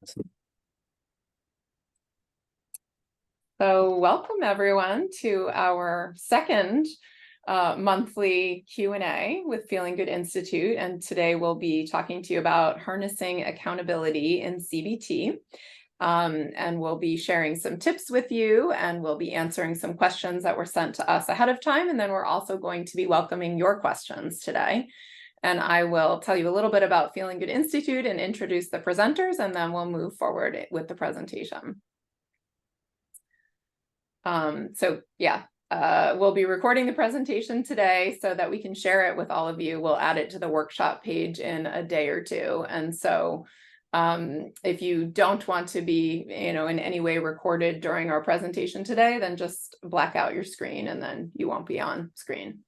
So welcome everyone to our second monthly Q&A with Feeling Good Institute. And today we'll be talking to you about harnessing accountability in CBT. And we'll be sharing some tips with you, and we'll be answering some questions that were sent to us ahead of time. And then we're also going to be welcoming your questions today. And I will tell you a little bit about Feeling Good Institute and introduce the presenters, and then we'll move forward with the presentation. We'll be recording the presentation today so that we can share it with all of you. We'll add it to the workshop page in a day or two. And so if you don't want to be, in any way recorded during our presentation today, then just black out your screen and then you won't be on screen.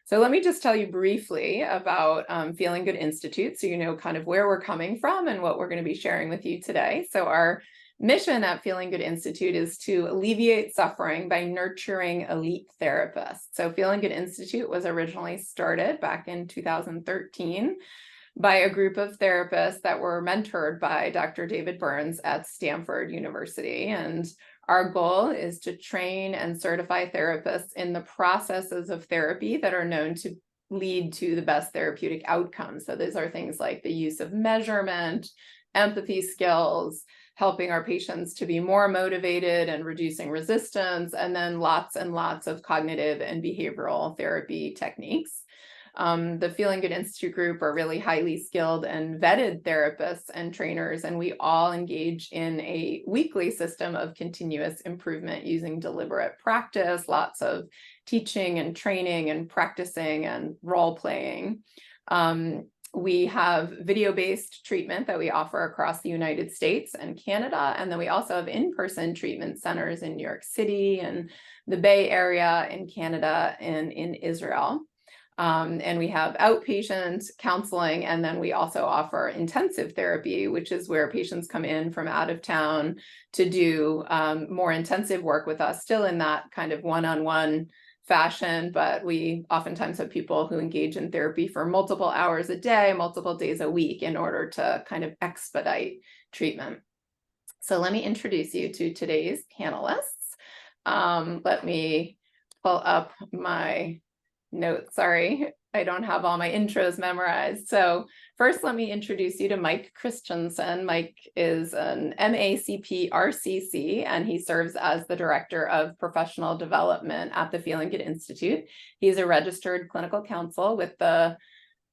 So let me just tell you briefly about Feeling Good Institute, so you know kind of where we're coming from and what we're going to be sharing with you today. So our mission at Feeling Good Institute is to alleviate suffering by nurturing elite therapists. So Feeling Good Institute was originally started back in 2013 by a group of therapists that were mentored by Dr. David Burns at Stanford University. And our goal is to train and certify therapists in the processes of therapy that are known to lead to the best therapeutic outcomes. So those are things like the use of measurement, empathy skills, helping our patients to be more motivated and reducing resistance, and then lots and lots of cognitive and behavioral therapy techniques. The Feeling Good Institute group are really highly skilled and vetted therapists and trainers, and we all engage in a weekly system of continuous improvement using deliberate practice, lots of teaching and training and practicing and role playing. We have video-based treatment that we offer across the United States and Canada, and then we also have in-person treatment centers in New York City and the Bay Area in Canada and in Israel. And we have outpatient counseling, and then we also offer intensive therapy, which is where patients come in from out of town to do more intensive work with us, still in that kind of one-on-one fashion, but we oftentimes have people who engage in therapy for multiple hours a day, multiple days a week, in order to kind of expedite treatment. So let me introduce you to today's panelists. Let me pull up my notes. Sorry, I don't have all my intros memorized. So first, let me introduce you to Mike Christensen. Mike is an MACP RCC, and he serves as the Director of Professional Development at the Feeling Good Institute. He's a registered clinical counsel with the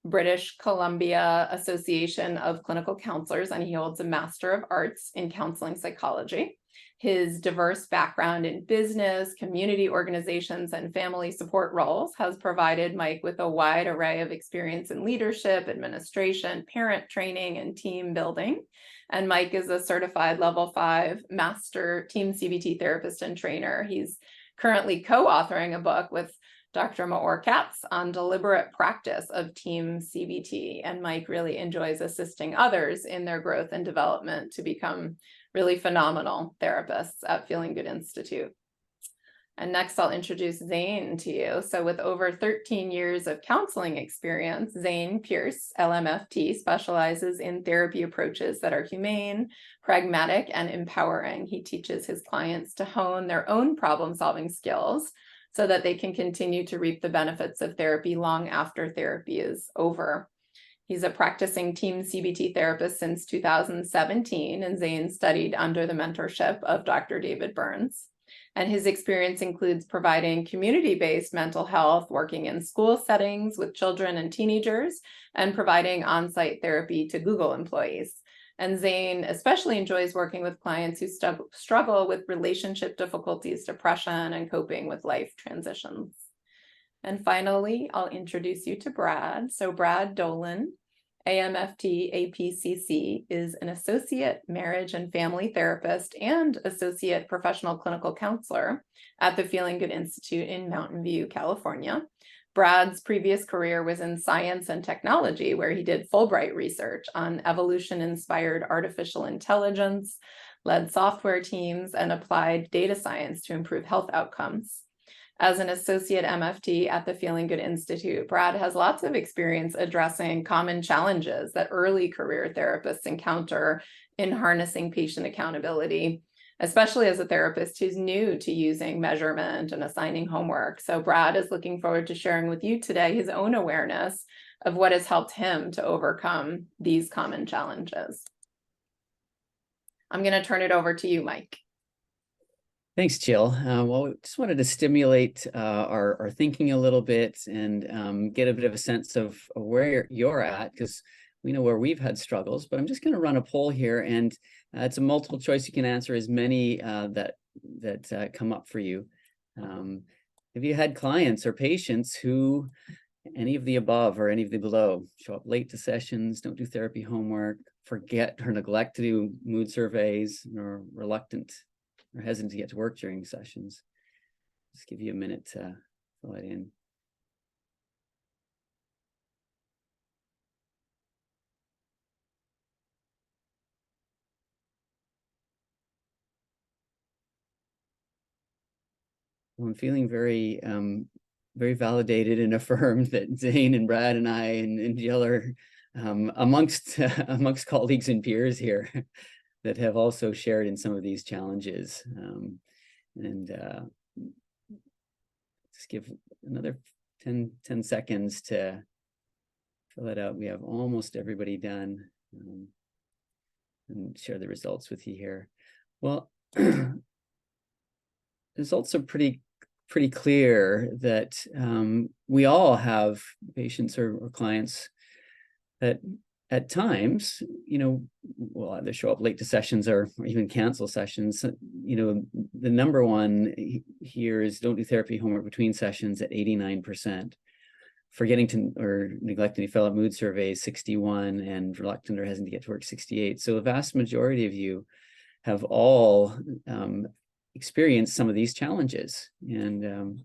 British Columbia Association of Clinical Counselors, and he holds a Master of Arts in Counseling Psychology. His diverse background in business, community organizations, and family support roles has provided Mike with a wide array of experience in leadership, administration, parent training, and team building. And Mike is a certified level 5 master team CBT therapist and trainer. He's currently co-authoring a book with Dr. Maor Katz on deliberate practice of team CBT. And Mike really enjoys assisting others in their growth and development to become really phenomenal therapists at Feeling Good Institute. And next, I'll introduce Zane to you. So with over 13 years of counseling experience, Zane Pierce, LMFT, specializes in therapy approaches that are humane, pragmatic, and empowering. He teaches his clients to hone their own problem-solving skills so that they can continue to reap the benefits of therapy long after therapy is over. He's a practicing team CBT therapist since 2017, and Zane studied under the mentorship of Dr. David Burns. And his experience includes providing community-based mental health, working in school settings with children and teenagers, and providing on-site therapy to Google employees. And Zane especially enjoys working with clients who struggle with relationship difficulties, depression, and coping with life transitions. And finally, I'll introduce you to Brad. So Brad Dolin, AMFT APCC, is an associate marriage and family therapist and associate professional clinical counselor at the Feeling Good Institute in Mountain View, California. Brad's previous career was in science and technology, where he did Fulbright research on evolution-inspired artificial intelligence, led software teams, and applied data science to improve health outcomes. As an associate MFT at the Feeling Good Institute, Brad has lots of experience addressing common challenges that early career therapists encounter in harnessing patient accountability, especially as a therapist who's new to using measurement and assigning homework. So Brad is looking forward to sharing with you today his own awareness of what has helped him to overcome these common challenges. I'm going to turn it over to you, Mike. Thanks, Jill. Well, we just wanted to stimulate our thinking a little bit and get a bit of a sense of where you're at, because we know where we've had struggles. But I'm just going to run a poll here, and it's a multiple choice. You can answer as many that come up for you. Have you had clients or patients who any of the above or any of the below? Show up late to sessions, don't do therapy homework, forget or neglect to do mood surveys, or reluctant or hesitant to get to work during sessions. Just give you a minute to fill it in. Well, I'm feeling very very validated and affirmed that Zane and Brad and I and Jill are amongst colleagues and peers here that have also shared in some of these challenges. Just give another 10 seconds to fill it out. We have almost everybody done, and share the results with you here. Well, results are pretty clear that we all have patients or clients that at times, will either show up late to sessions or even cancel sessions. The number one here is don't do therapy homework between sessions at 89%. Forgetting to or neglecting to fill out mood surveys, 61, and reluctant or hesitant to get to work, 68. So the vast majority of you have all experienced some of these challenges. And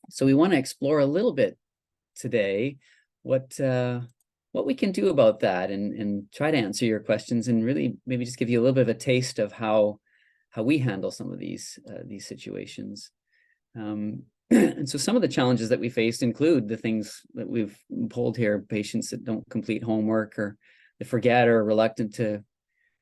so we want to explore a little bit today what we can do about that, and try to answer your questions, and really maybe just give you a little bit of a taste of how we handle some of these situations. And so some of the challenges that we faced include the things that we've polled here: patients that don't complete homework, or they forget, or are reluctant to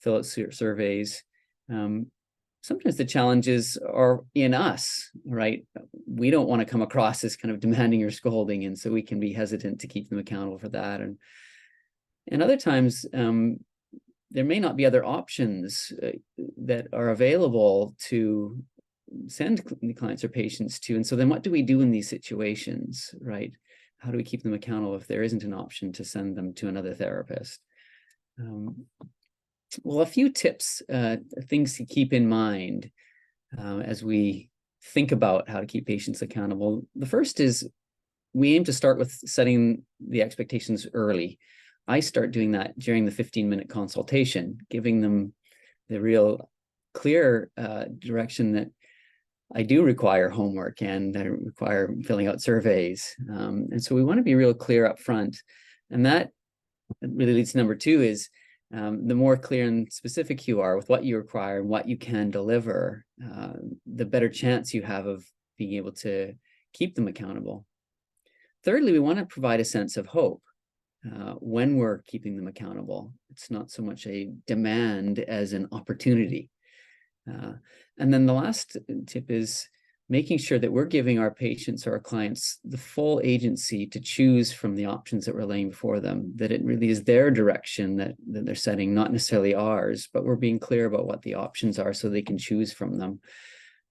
fill out surveys. Sometimes the challenges are in us, right? We don't want to come across as kind of demanding or scolding, and so we can be hesitant to keep them accountable for that. And other times, there may not be other options that are available to send clients or patients to. And so then what do we do in these situations, right? How do we keep them accountable if there isn't an option to send them to another therapist? Well, a few tips, things to keep in mind as we think about how to keep patients accountable. The first is we aim to start with setting the expectations early. I start doing that during the 15-minute consultation, giving them the real clear direction that I do require homework and I require filling out surveys. And so we want to be real clear up front. And that really leads to number two is the more clear and specific you are with what you require and what you can deliver, the better chance you have of being able to keep them accountable. Thirdly, we want to provide a sense of hope when we're keeping them accountable. It's not so much a demand as an opportunity. And then the last tip is making sure that we're giving our patients or our clients the full agency to choose from the options that we're laying before them, that it really is their direction that they're setting, not necessarily ours, but we're being clear about what the options are so they can choose from them,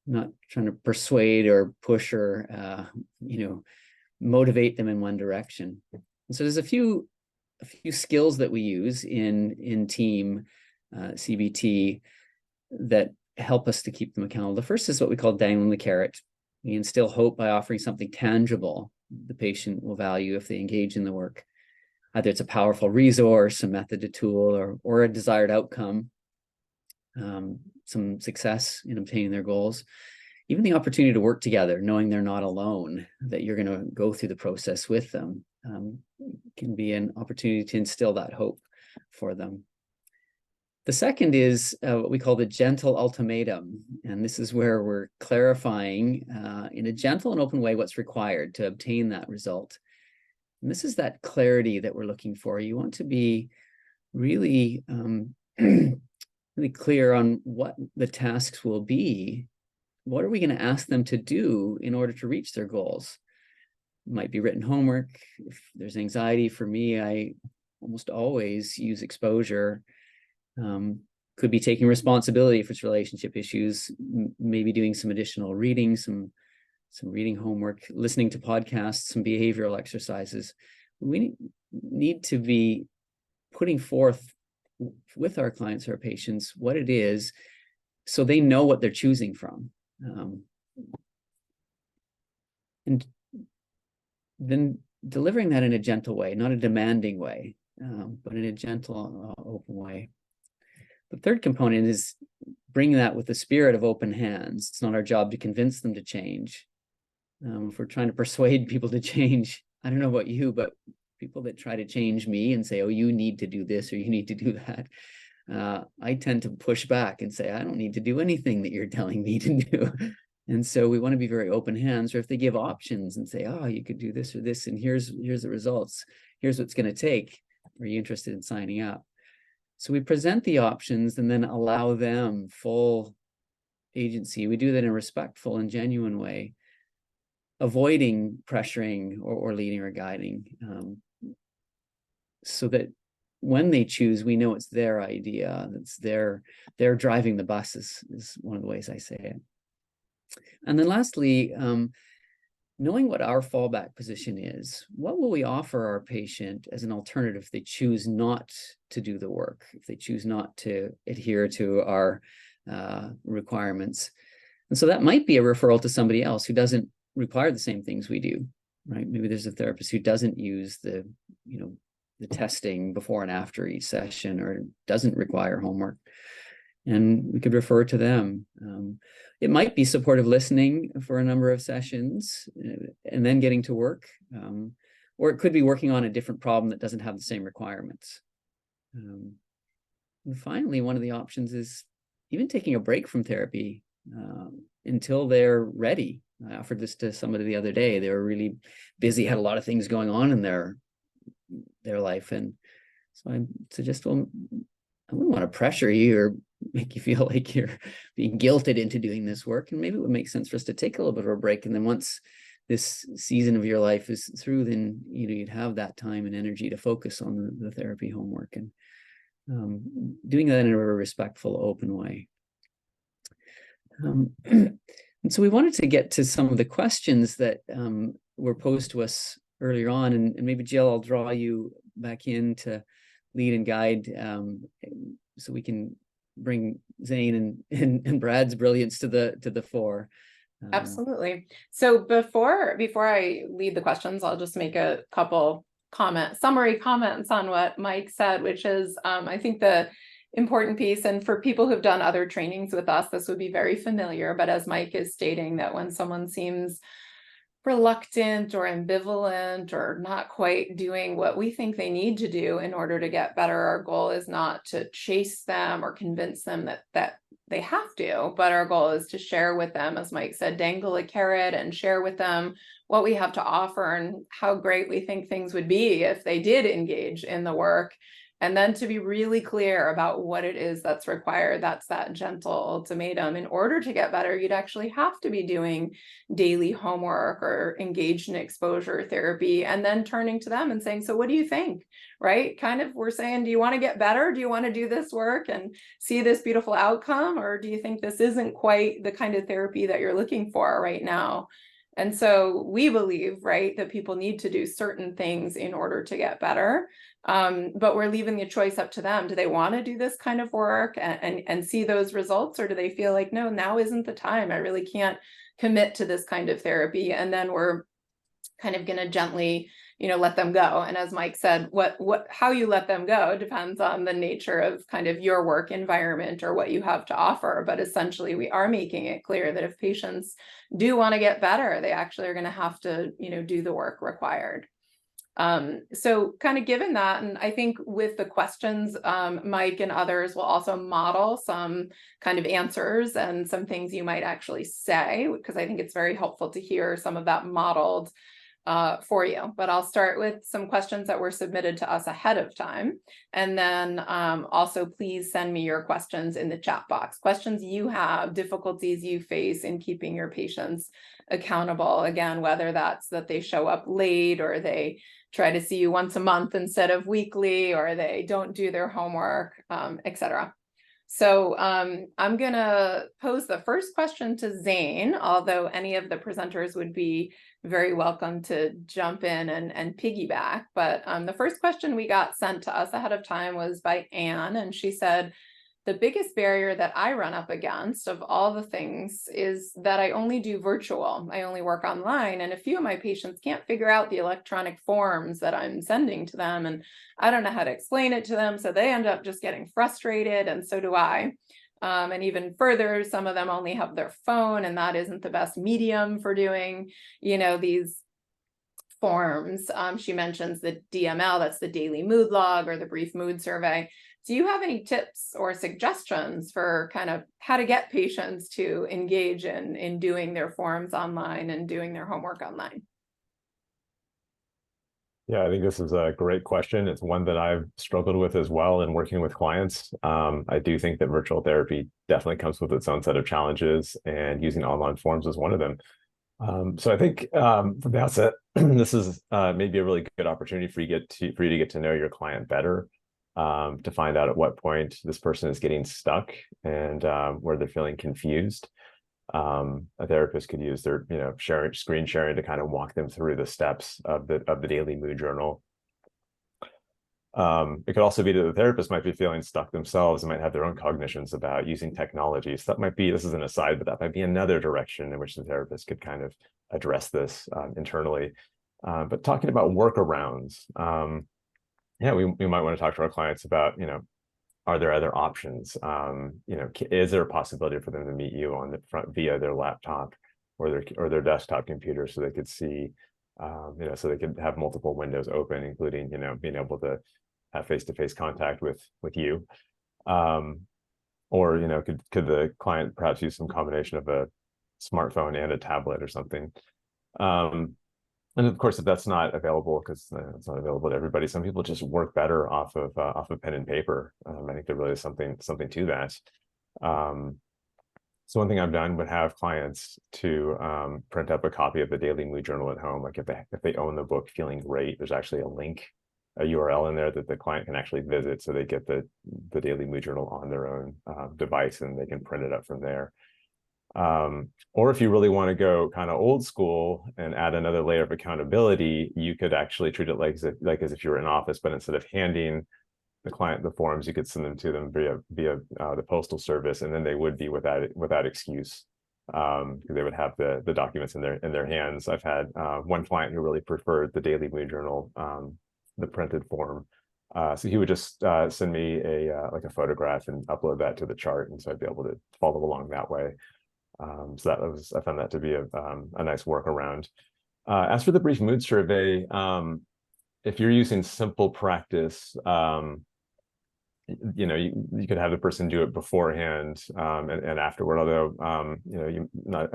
not trying to persuade or push or, motivate them in one direction. And so there's a few skills that we use in team CBT that help us to keep them accountable. The first is what we call dangling the carrot. We instill hope by offering something tangible the patient will value if they engage in the work. Either it's a powerful resource, a method, a tool, or a desired outcome, some success in obtaining their goals. Even the opportunity to work together, knowing they're not alone, that you're going to go through the process with them, can be an opportunity to instill that hope for them. The second is what we call the gentle ultimatum. And this is where we're clarifying in a gentle and open way what's required to obtain that result. And this is that clarity that we're looking for. You want to be really really clear on what the tasks will be, what are we going to ask them to do in order to reach their goals? It might be written homework. If there's anxiety, for me, I almost always use exposure. Could be taking responsibility if it's relationship issues, maybe doing some additional reading, some reading homework, listening to podcasts, some behavioral exercises. We need to be putting forth with our clients or our patients what it is, so they know what they're choosing from. And then delivering that in a gentle way, not a demanding way, but in a gentle, open way. The third component is bringing that with the spirit of open hands. It's not our job to convince them to change. If we're trying to persuade people to change, I don't know about you, but people that try to change me and say, oh, you need to do this or you need to do that, I tend to push back and say, I don't need to do anything that you're telling me to do. And so we want to be very open hands. Or if they give options and say, oh, you could do this or this, and here's the results, here's what's going to take, are you interested in signing up? So we present the options and then allow them full agency. We do that in a respectful and genuine way, avoiding pressuring or leading or guiding, so that when they choose, we know it's their idea, that's they're driving the bus, is one of the ways I say it. And then lastly, knowing what our fallback position is. What will we offer our patient as an alternative if they choose not to do the work, if they choose not to adhere to our requirements? And so that might be a referral to somebody else who doesn't require the same things we do, right? Maybe there's a therapist who doesn't use the testing before and after each session, or doesn't require homework, and we could refer to them. It might be supportive listening for a number of sessions and then getting to work, or it could be working on a different problem that doesn't have the same requirements. And finally, one of the options is even taking a break from therapy until they're ready. I offered this to somebody the other day. They were really busy, had a lot of things going on in their life, and so I suggest, well, I wouldn't want to pressure you or make you feel like you're being guilted into doing this work, and maybe it would make sense for us to take a little bit of a break, and then once this season of your life is through, then you'd have that time and energy to focus on the therapy homework, and doing that in a respectful, open way. And so we wanted to get to some of the questions that were posed to us earlier on, and maybe Jill, I'll draw you back in to lead and guide, so we can bring Zane and Brad's brilliance to the fore. Absolutely. So before I lead the questions, I'll just make a couple summary comments on what Mike said, which is, I think the important piece, and for people who've done other trainings with us, this would be very familiar, but as Mike is stating, that when someone seems reluctant or ambivalent or not quite doing what we think they need to do in order to get better, our goal is not to chase them or convince them that they have to, but our goal is to share with them, as Mike said, dangle a carrot and share with them what we have to offer and how great we think things would be if they did engage in the work. And then to be really clear about what it is that's required. That's that gentle ultimatum. In order to get better, you'd actually have to be doing daily homework or engaged in exposure therapy, and then turning to them and saying, so what do you think? Right? Kind of, we're saying, do you want to get better? Do you want to do this work and see this beautiful outcome? Or do you think this isn't quite the kind of therapy that you're looking for right now? And so we believe, right, that people need to do certain things in order to get better. But we're leaving the choice up to them. Do they want to do this kind of work and see those results? Or do they feel like, no, now isn't the time. I really can't commit to this kind of therapy. And then we're kind of going to gently, let them go. And as Mike said, how you let them go depends on the nature of kind of your work environment or what you have to offer. But essentially, we are making it clear that if patients do want to get better, they actually are going to have to, do the work required. So kind of given that, and I think with the questions, Mike and others will also model some kind of answers and some things you might actually say, because I think it's very helpful to hear some of that modeled for you. But I'll start with some questions that were submitted to us ahead of time. And then also please send me your questions in the chat box. Questions you have, difficulties you face in keeping your patients accountable. Again, whether that's that they show up late or they try to see you once a month instead of weekly, or they don't do their homework, etc. So I'm going to pose the first question to Zane, although any of the presenters would be very welcome to jump in and piggyback. But the first question we got sent to us ahead of time was by Anne, and she said, the biggest barrier that I run up against of all the things is that I only do virtual. I only work online, and a few of my patients can't figure out the electronic forms that I'm sending to them, and I don't know how to explain it to them, so they end up just getting frustrated, and so do I. And even further, some of them only have their phone, and that isn't the best medium for doing, these forms. She mentions the DML, that's the daily mood log or the brief mood survey. Do you have any tips or suggestions for kind of how to get patients to engage in doing their forms online and doing their homework online? Yeah, I think this is a great question. It's one that I've struggled with as well in working with clients. I do think that virtual therapy definitely comes with its own set of challenges, and using online forms is one of them. So I think from the outset, this is maybe a really good opportunity for you to get to know your client better, to find out at what point this person is getting stuck and where they're feeling confused. A therapist could use their screen sharing to kind of walk them through the steps of the daily mood journal. It could also be that the therapist might be feeling stuck themselves and might have their own cognitions about using technology. So that might be, this is an aside, but that might be another direction in which the therapist could kind of address this internally. But talking about workarounds, yeah, we might want to talk to our clients about, are there other options? Is there a possibility for them to meet you on the front via their laptop or their desktop computer, so they could see, so they could have multiple windows open, including, being able to have face-to-face contact with you, or could the client perhaps use some combination of a smartphone and a tablet or something? And of course, if that's not available, because it's not available to everybody, some people just work better off of pen and paper. I think there really is something to that. So one thing I've done would have clients to print up a copy of the daily mood journal at home. Like if they own the book Feeling Great, there's actually a URL in there that the client can actually visit, so they get the daily mood journal on their own device, and they can print it up from there. Or if you really want to go kind of old school and add another layer of accountability, you could actually treat it like as if you were in office, but instead of handing the client the forms, you could send them to them via the postal service, and then they would be without excuse, because they would have the documents in their hands. I've had one client who really preferred the daily mood journal, the printed form. So he would just send me like a photograph and upload that to the chart, and so I'd be able to follow along that way. So I found that to be a nice workaround. As for the brief mood survey, if you're using Simple Practice, you could have the person do it beforehand and afterward. Although I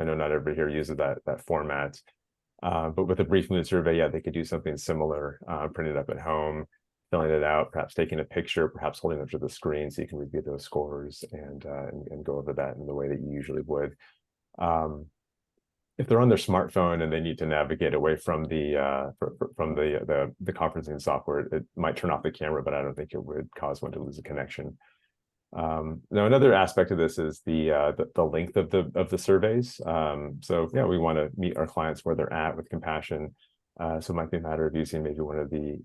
know not everybody here uses that format. But with a brief mood survey, yeah, they could do something similar, print it up at home, filling it out, perhaps taking a picture, perhaps holding it up to the screen so you can review those scores and go over that in the way that you usually would. If they're on their smartphone and they need to navigate away from the conferencing software, it might turn off the camera, but I don't think it would cause one to lose a connection. Now, another aspect of this is the length of the surveys. So yeah, we want to meet our clients where they're at with compassion. So it might be a matter of using maybe one of the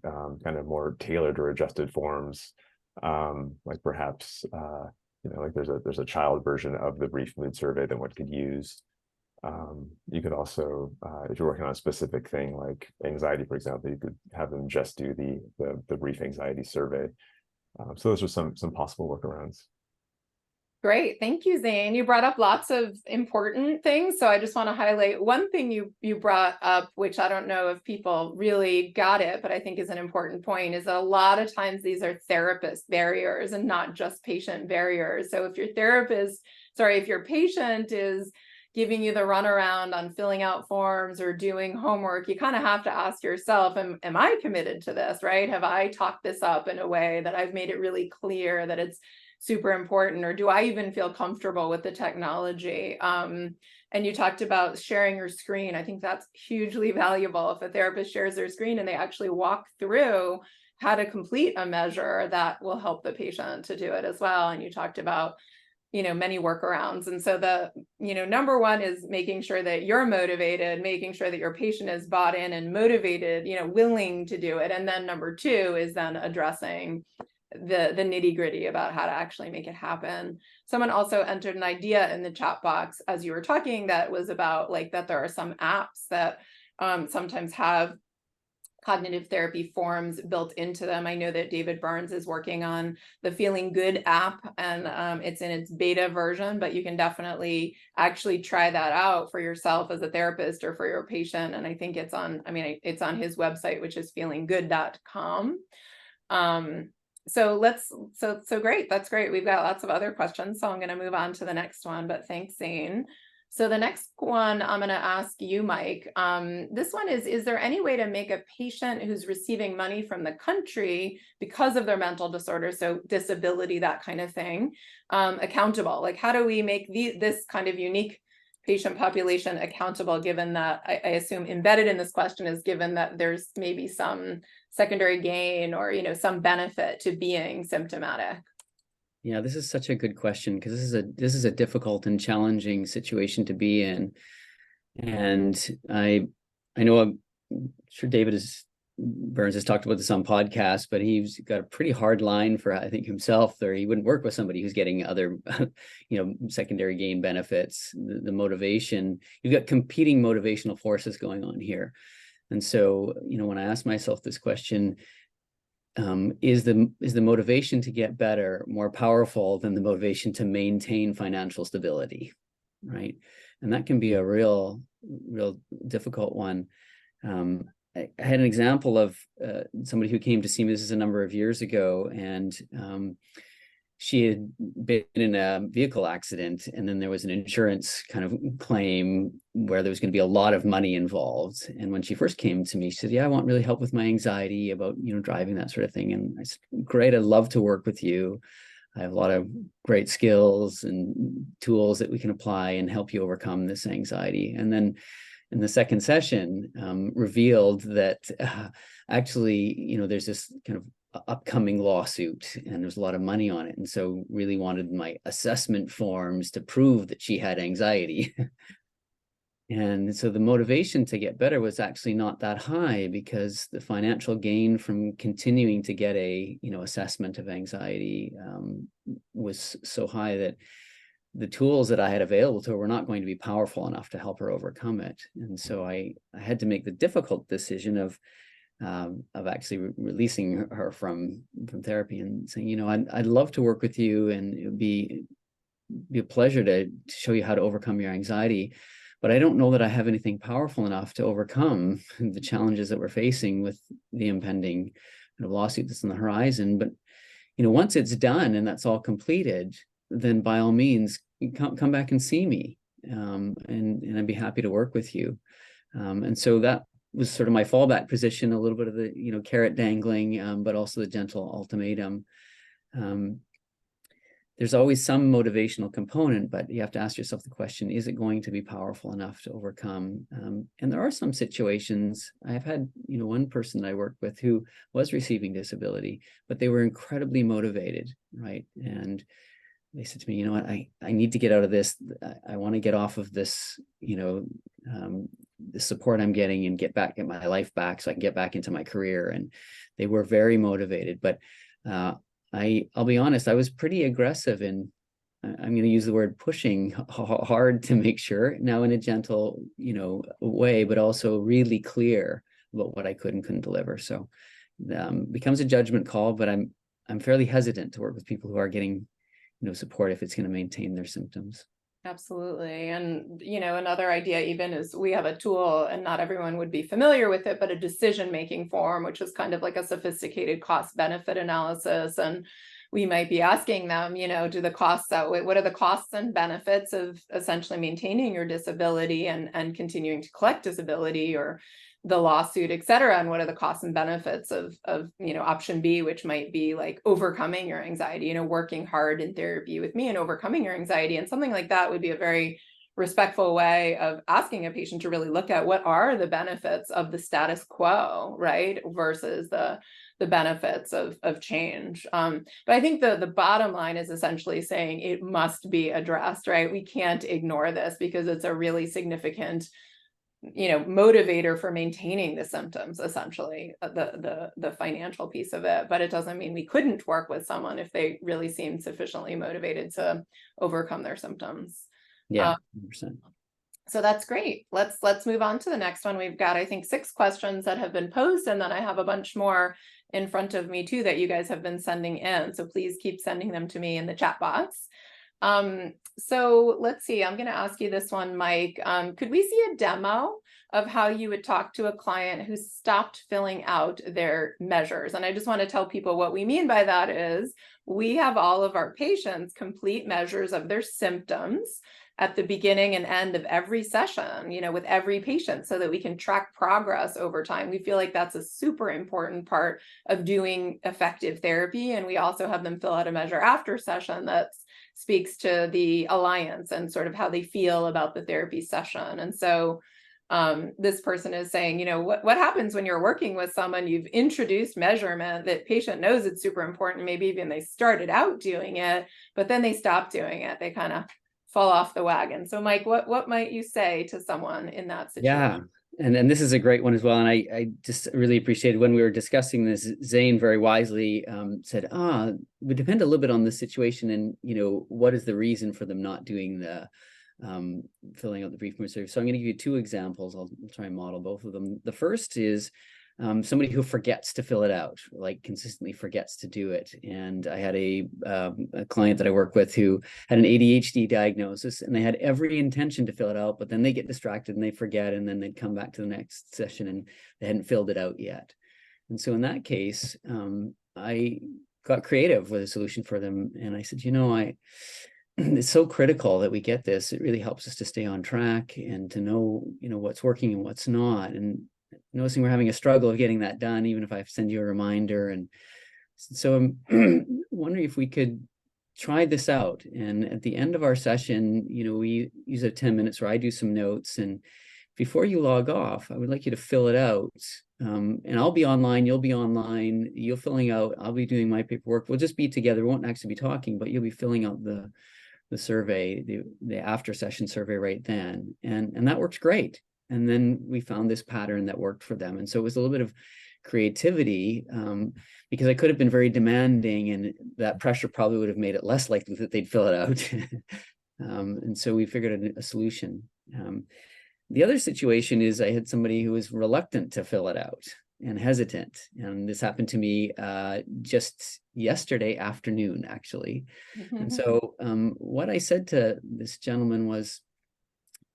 kind of more tailored or adjusted forms, like perhaps like there's a child version of the brief mood survey that one could use. You could also, if you're working on a specific thing like anxiety, for example, you could have them just do the brief anxiety survey. So those are some possible workarounds. Great. Thank you, Zane. You brought up lots of important things. So I just want to highlight one thing you brought up, which I don't know if people really got it, but I think is an important point, is that a lot of times these are therapist barriers and not just patient barriers. So if your patient is giving you the runaround on filling out forms or doing homework, you kind of have to ask yourself, am I committed to this, right? Have I talked this up in a way that I've made it really clear that it's super important, or do I even feel comfortable with the technology? And you talked about sharing your screen. I think that's hugely valuable. If a therapist shares their screen and they actually walk through how to complete a measure, that will help the patient to do it as well. And you talked about, many workarounds. And so the, number one is making sure that you're motivated, making sure that your patient is bought in and motivated, willing to do it. And then number two is then addressing the nitty-gritty about how to actually make it happen. Someone also entered an idea in the chat box as you were talking that was about that there are some apps that sometimes have cognitive therapy forms built into them. I know that David Burns is working on the Feeling Good app, and it's in its beta version, but you can definitely actually try that out for yourself as a therapist or for your patient. And I think it's on his website, which is feelinggood.com. So great. That's great. We've got lots of other questions, so I'm going to move on to the next one, but thanks, Zane. So the next one I'm going to ask you, Mike. This one is there any way to make a patient who's receiving money from the country because of their mental disorder, so disability, that kind of thing, accountable? Like, how do we make this kind of unique patient population accountable, given that I assume embedded in this question is given that there's maybe some secondary gain or some benefit to being symptomatic? Yeah, this is such a good question, because this is a difficult and challenging situation to be in. And I know I'm sure Burns has talked about this on podcasts, but he's got a pretty hard line for, I think, himself, or he wouldn't work with somebody who's getting other secondary gain benefits. The motivation, you've got competing motivational forces going on here. And so, when I ask myself this question, is the motivation to get better more powerful than the motivation to maintain financial stability, right? And that can be a real difficult one. I had an example of somebody who came to see me. This is a number of years ago, and she had been in a vehicle accident, and then there was an insurance kind of claim where there was going to be a lot of money involved. And when she first came to me, she said, "Yeah, I want really help with my anxiety about driving, that sort of thing." And I said, "Great, I'd love to work with you. I have a lot of great skills and tools that we can apply and help you overcome this anxiety." And then in the second session, revealed that actually, there's this kind of upcoming lawsuit, and there's a lot of money on it, and so really wanted my assessment forms to prove that she had anxiety. And so the motivation to get better was actually not that high, because the financial gain from continuing to get a assessment of anxiety was so high that the tools that I had available to her were not going to be powerful enough to help her overcome it. And so I had to make the difficult decision of actually releasing her from therapy and saying, I'd love to work with you, and it would be a pleasure to show you how to overcome your anxiety, but I don't know that I have anything powerful enough to overcome the challenges that we're facing with the impending lawsuit that's on the horizon. But once it's done and that's all completed, then by all means come back and see me, and I'd be happy to work with you. And so that was sort of my fallback position, a little bit of the carrot dangling, but also the gentle ultimatum. There's always some motivational component, but you have to ask yourself the question, is it going to be powerful enough to overcome? And there are some situations. I've had one person that I worked with who was receiving disability, but they were incredibly motivated, right? And they said to me, I need to get out of this. I want to get off of this, the support I'm getting, and get my life back so I can get back into my career. And they were very motivated. But I'll be honest, I was pretty aggressive in, I'm going to use the word pushing hard to make sure, now in a gentle, way, but also really clear about what I could and couldn't deliver. So becomes a judgment call, but I'm fairly hesitant to work with people who are getting support if it's going to maintain their symptoms. Absolutely. And, another idea even is we have a tool, and not everyone would be familiar with it, but a decision-making form, which is kind of like a sophisticated cost benefit analysis. And we might be asking them, do the costs what are the costs and benefits of essentially maintaining your disability and continuing to collect disability, or the lawsuit, et cetera, and what are the costs and benefits of option B, which might be like overcoming your anxiety, working hard in therapy with me and overcoming your anxiety. And something like that would be a very respectful way of asking a patient to really look at what are the benefits of the status quo, right, versus the benefits of change. But I think the bottom line is essentially saying it must be addressed, right? We can't ignore this because it's a really significant motivator for maintaining the symptoms, essentially, the financial piece of it. But it doesn't mean we couldn't work with someone if they really seem sufficiently motivated to overcome their symptoms. Yeah, 100%. So that's great. Let's move on to the next one. We've got, I think, 6 questions that have been posed, and then I have a bunch more in front of me too that you guys have been sending in. So please keep sending them to me in the chat box. So let's see, I'm going to ask you this one, Mike. Could we see a demo of how you would talk to a client who stopped filling out their measures? And I just want to tell people what we mean by that is we have all of our patients complete measures of their symptoms at the beginning and end of every session, with every patient, so that we can track progress over time. We feel like that's a super important part of doing effective therapy. And we also have them fill out a measure after session that speaks to the alliance and sort of how they feel about the therapy session. And so this person is saying, what happens when you're working with someone, you've introduced measurement, that patient knows it's super important, maybe even they started out doing it, but then they stop doing it. They kind of fall off the wagon. So Mike, what might you say to someone in that situation? Yeah. And this is a great one as well. And I just really appreciated when we were discussing this, Zane very wisely said, it would depend a little bit on the situation and, what is the reason for them not doing the filling out the brief survey. So I'm going to give you 2 examples. I'll try and model both of them. The first is somebody who forgets to fill it out, like consistently forgets to do it. And I had a client that I work with who had an ADHD diagnosis, and they had every intention to fill it out, but then they get distracted and they forget, and then they'd come back to the next session and they hadn't filled it out yet. And so in that case, I got creative with a solution for them. And I said, it's so critical that we get this. It really helps us to stay on track and to know, what's working and what's not. And noticing we're having a struggle of getting that done, even if I send you a reminder. And so I'm wondering if we could try this out. And at the end of our session, we use 10 minutes where I do some notes. And before you log off, I would like you to fill it out. And I'll be online, you'll be online, you're filling out, I'll be doing my paperwork. We'll just be together. We won't actually be talking, but you'll be filling out the survey, the after session survey right then. And that works great. And then we found this pattern that worked for them. And so it was a little bit of creativity because I could have been very demanding, and that pressure probably would have made it less likely that they'd fill it out. And so we figured a solution. The other situation is I had somebody who was reluctant to fill it out and hesitant. And this happened to me just yesterday afternoon, actually. And so what I said to this gentleman was,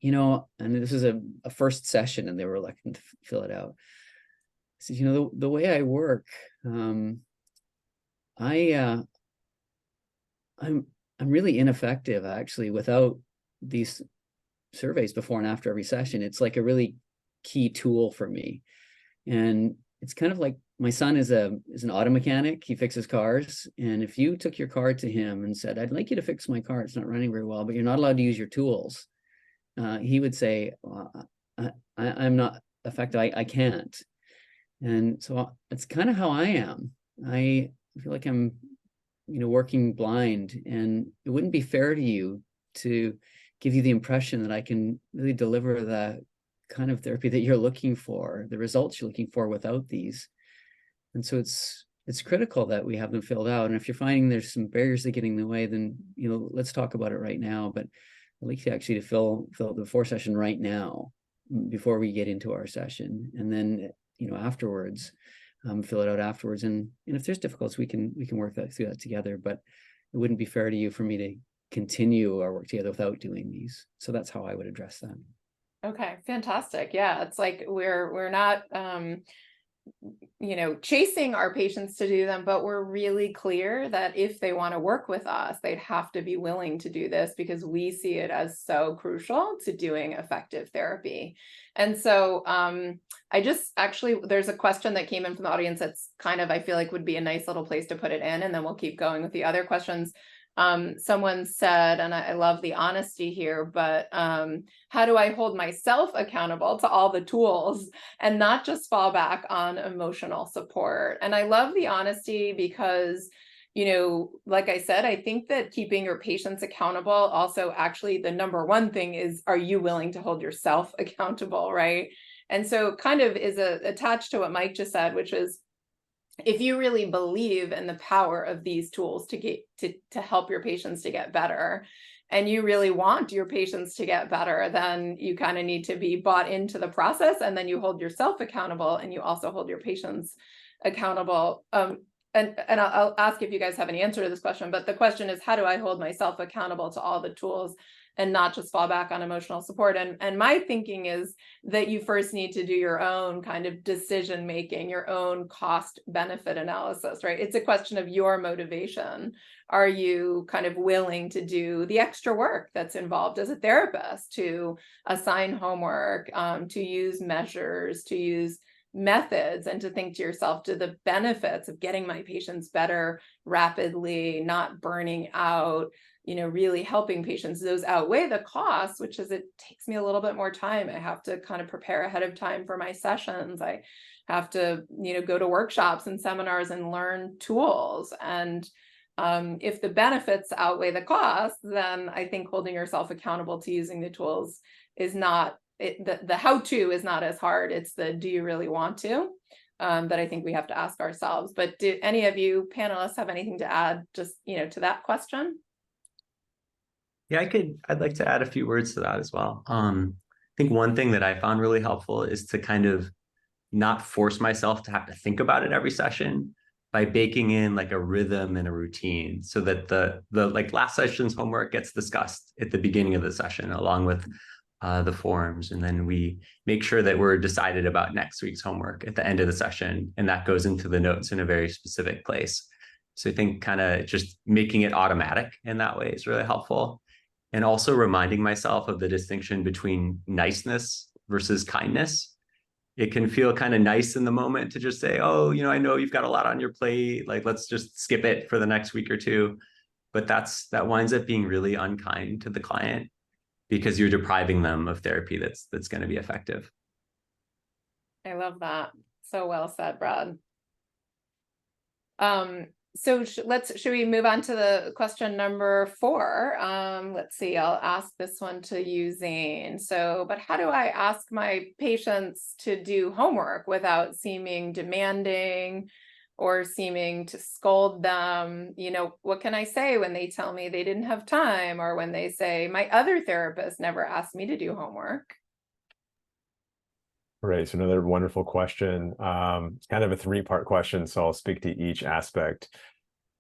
and this was a first session and they were reluctant to fill it out. I said, the way I work, I'm really ineffective actually without these surveys before and after every session. It's like a really key tool for me. And it's kind of like my son is an auto mechanic. He fixes cars. And if you took your car to him and said, I'd like you to fix my car, it's not running very well, but you're not allowed to use your tools, he would say, well, I'm not effective. I can't. And so it's kind of how I am. I feel like I'm, working blind, and it wouldn't be fair to you to give you the impression that I can really deliver the kind of therapy that you're looking for, the results you're looking for without these. And so it's critical that we have them filled out. And if you're finding there's some barriers that are getting in the way, then, let's talk about it right now. But I'd like you actually to fill the before session right now before we get into our session. And then, afterwards, fill it out afterwards. And if there's difficulties, we can work through that together. But it wouldn't be fair to you for me to continue our work together without doing these. So that's how I would address that. Okay, fantastic. Yeah, it's like we're not chasing our patients to do them, but we're really clear that if they want to work with us, they'd have to be willing to do this because we see it as so crucial to doing effective therapy. And so there's a question that came in from the audience that's kind of, I feel like would be a nice little place to put it in, and then we'll keep going with the other questions. Someone said, and I love the honesty here, but how do I hold myself accountable to all the tools and not just fall back on emotional support? And I love the honesty because, like I said, I think that keeping your patients accountable also actually the number one thing is, are you willing to hold yourself accountable, right? And so kind of is attached to what Mike just said, which is, if you really believe in the power of these tools to help your patients to get better, and you really want your patients to get better, then you kind of need to be bought into the process, and then you hold yourself accountable and you also hold your patients accountable. And I'll ask if you guys have any answer to this question, but the question is, how do I hold myself accountable to all the tools and not just fall back on emotional support? And my thinking is that you first need to do your own kind of decision making, your own cost benefit analysis, right? It's a question of your motivation. Are you kind of willing to do the extra work that's involved as a therapist, to assign homework, to use measures, to use methods, and to think to yourself, do the benefits of getting my patients better rapidly, not burning out, really helping patients, those outweigh the costs, which is it takes me a little bit more time. I have to kind of prepare ahead of time for my sessions. I have to, go to workshops and seminars and learn tools. And if the benefits outweigh the costs, then I think holding yourself accountable to using the tools is not, the how-to is not as hard. It's the, do you really want to? That I think we have to ask ourselves. But do any of you panelists have anything to add just, to that question? Yeah, I'd like to add a few words to that as well. I think one thing that I found really helpful is to kind of not force myself to have to think about it every session, by baking in like a rhythm and a routine, so that the like last session's homework gets discussed at the beginning of the session along with the forms, and then we make sure that we're decided about next week's homework at the end of the session, and that goes into the notes in a very specific place. So I think kind of just making it automatic in that way is really helpful. And also reminding myself of the distinction between niceness versus kindness. It can feel kind of nice in the moment to just say, oh, I know you've got a lot on your plate, like, let's just skip it for the next week or two. But that winds up being really unkind to the client, because you're depriving them of therapy that's going to be effective. I love that. So well said, Brad. So should we move on to the question number 4? Let's see, I'll ask this one to you, Zane. But how do I ask my patients to do homework without seeming demanding or seeming to scold them? What can I say when they tell me they didn't have time, or when they say, my other therapist never asked me to do homework? Right. So another wonderful question. It's kind of a 3-part question, so I'll speak to each aspect.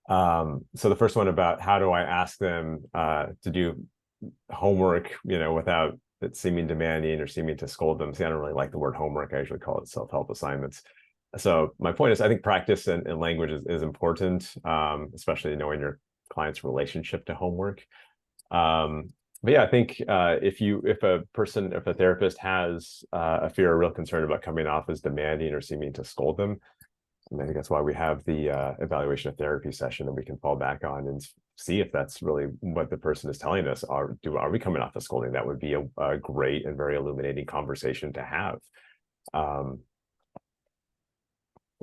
So the first one about how do I ask them to do homework, without it seeming demanding or seeming to scold them. See, I don't really like the word homework. I usually call it self-help assignments. So my point is, I think practice and language is important, especially knowing your client's relationship to homework. But yeah, I think if a therapist has a fear or real concern about coming off as demanding or seeming to scold them, and I think that's why we have the evaluation of therapy session that we can fall back on and see if that's really what the person is telling us. Are we coming off as scolding? That would be a great and very illuminating conversation to have.